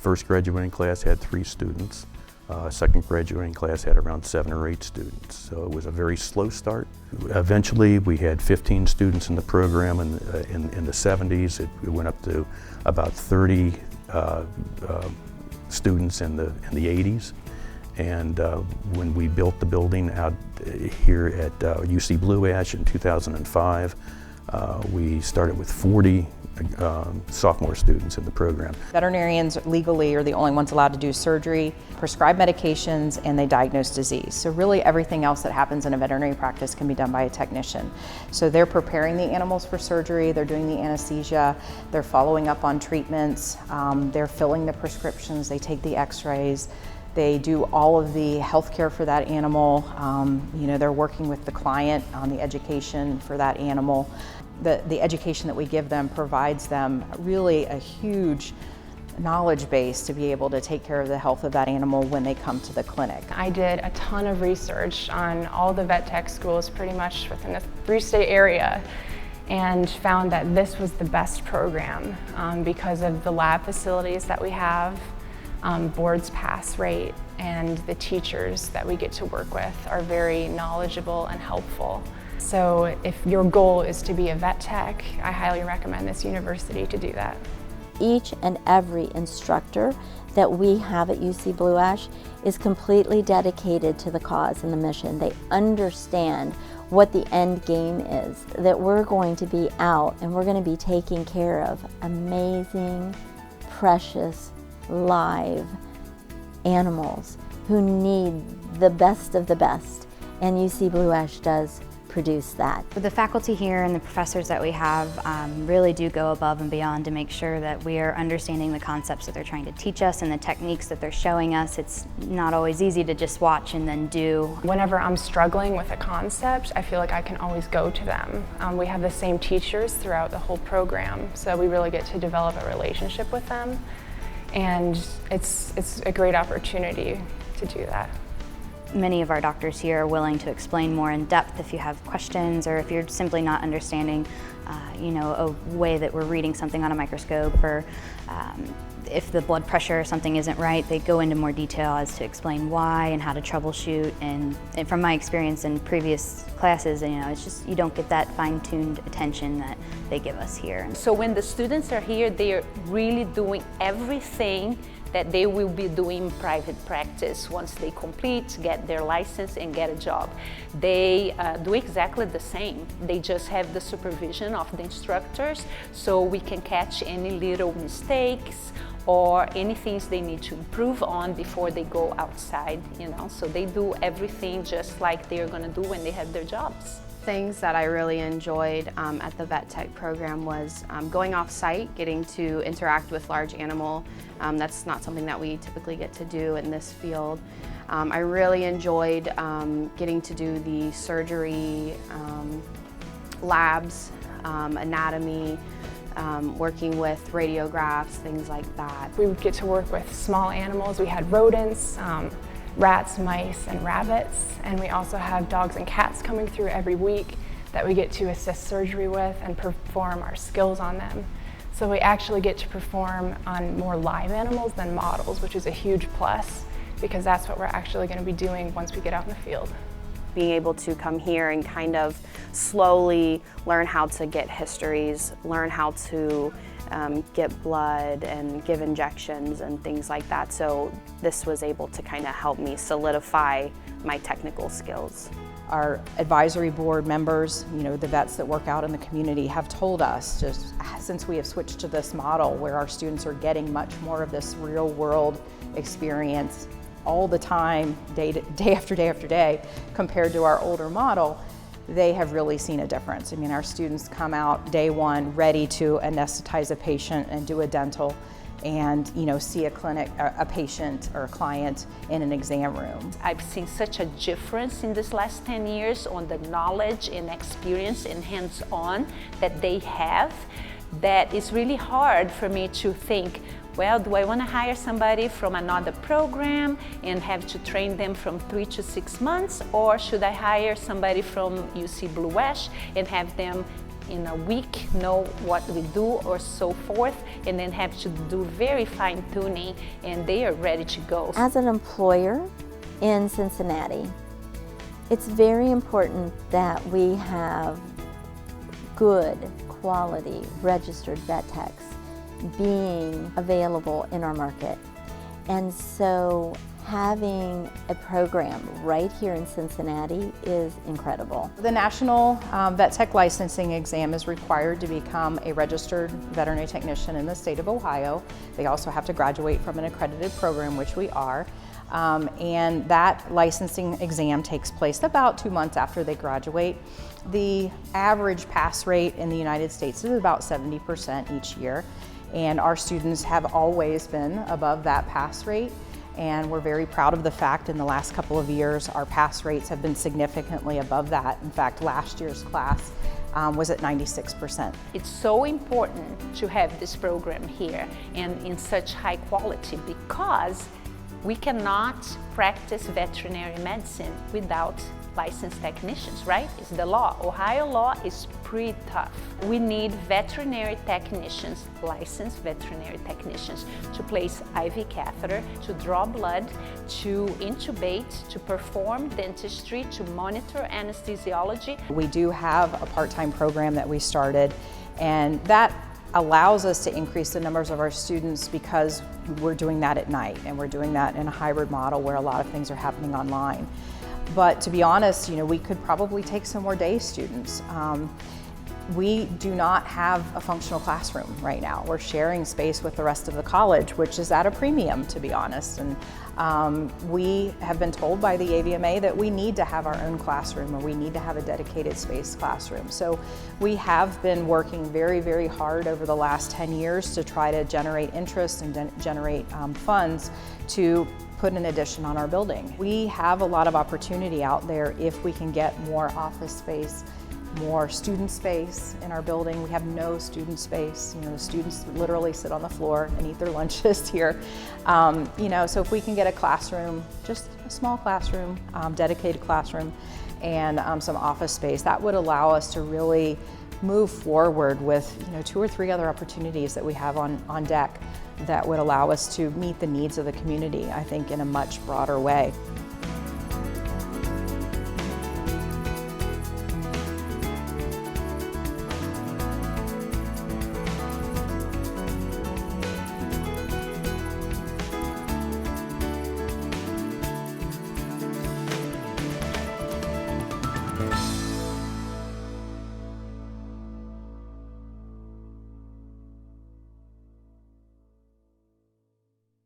first graduating class had 3 students. Second graduating class had around 7 or 8 students. So it was a very slow start. Eventually we had 15 students in the program in the 70s. It went up to about 30 students in the 80s. And when we built the building out here at UC Blue Ash in 2005, we started with 40 sophomore students in the program. Veterinarians legally are the only ones allowed to do surgery, prescribe medications, and they diagnose disease. So really everything else that happens in a veterinary practice can be done by a technician. So they're preparing the animals for surgery, they're doing the anesthesia, they're following up on treatments, they're filling the prescriptions, they take the x-rays, they do all of the health care for that animal. You know, they're working with the client on the education for that animal. The education that we give them provides them really a huge knowledge base to be able to take care of the health of that animal when they come to the clinic. I did a ton of research on all the vet tech schools pretty much within the 3-state area and found that this was the best program because of the lab facilities that we have, board's pass rate, and the teachers that we get to work with are very knowledgeable and helpful. So if your goal is to be a vet tech, I highly recommend this university to do that. Each and every instructor that we have at UC Blue Ash is completely dedicated to the cause and the mission. They understand what the end game is, that we're going to be out and we're going to be taking care of amazing, precious, live animals who need the best of the best, and UC Blue Ash does produce that. The faculty here and the professors that we have really do go above and beyond to make sure that we are understanding the concepts that they're trying to teach us and the techniques that they're showing us. It's not always easy to just watch and then do. Whenever I'm struggling with a concept, I feel like I can always go to them. We have the same teachers throughout the whole program, so we really get to develop a relationship with them, and it's a great opportunity to do that. Many of our doctors here are willing to explain more in depth if you have questions or if you're simply not understanding you know, a way that we're reading something on a microscope, or if the blood pressure or something isn't right, they go into more detail as to explain why and how to troubleshoot. And from my experience in previous classes, you know, it's just you don't get that fine-tuned attention that they give us here. So when the students are here, they are really doing everything that they will be doing in private practice once they complete, get their license, and get a job. They do exactly the same. They just have the supervision of the instructors, so we can catch any little mistakes or any things they need to improve on before they go outside, you know. So they do everything just like they're gonna do when they have their jobs. Things that I really enjoyed at the vet tech program was going off site, getting to interact with large animal. That's not something that we typically get to do in this field. I really enjoyed getting to do the surgery labs, anatomy, working with radiographs, things like that. We would get to work with small animals. We had rodents, rats, mice, and rabbits, and we also have dogs and cats coming through every week that we get to assist surgery with and perform our skills on them. So we actually get to perform on more live animals than models, which is a huge plus because that's what we're actually going to be doing once we get out in the field. Being able to come here and kind of slowly learn how to get histories, learn how to get blood and give injections and things like that. So this was able to kind of help me solidify my technical skills. Our advisory board members, you know, the vets that work out in the community have told us, just since we have switched to this model where our students are getting much more of this real world experience all the time, day after day after day, compared to our older model, they have really seen a difference. I mean, our students come out day one ready to anesthetize a patient and do a dental and, you know, see a patient or a client in an exam room. I've seen such a difference in this last 10 years on the knowledge and experience and hands-on that they have, that it's really hard for me to think, well, do I want to hire somebody from another program and have to train them from 3 to 6 months, or should I hire somebody from UC Blue Ash and have them in a week know what we do or so forth, and then have to do very fine tuning, and they are ready to go. As an employer in Cincinnati, it's very important that we have good quality registered vet techs being available in our market. And so having a program right here in Cincinnati is incredible. The National Vet Tech Licensing Exam is required to become a registered veterinary technician in the state of Ohio. They also have to graduate from an accredited program, which we are. And that licensing exam takes place about 2 months after they graduate. The average pass rate in the United States is about 70% each year. And our students have always been above that pass rate. And we're very proud of the fact in the last couple of years, our pass rates have been significantly above that. In fact, last year's class was at 96%. It's so important to have this program here and in such high quality, because we cannot practice veterinary medicine without licensed technicians, right? It's the law. Ohio law is pretty tough. We need veterinary technicians, licensed veterinary technicians, to place IV catheter, to draw blood, to intubate, to perform dentistry, to monitor anesthesiology. We do have a part-time program that we started, and that allows us to increase the numbers of our students because we're doing that at night, and we're doing that in a hybrid model where a lot of things are happening online. But to be honest, we could probably take some more day students. We do not have a functional classroom right now. We're sharing space with the rest of the college, which is at a premium, to be honest. And we have been told by the AVMA that we need to have our own classroom, or we need to have a dedicated space classroom. So we have been working very, very hard over the last 10 years to try to generate interest and generate funds to put an addition on our building. We have a lot of opportunity out there if we can get more office space, more student space in our building. We have no student space. The students literally sit on the floor and eat their lunches here. So if we can get a classroom, just a small classroom, dedicated classroom, and some office space, that would allow us to really move forward with 2 or 3 other opportunities that we have on deck that would allow us to meet the needs of the community, I think, in a much broader way.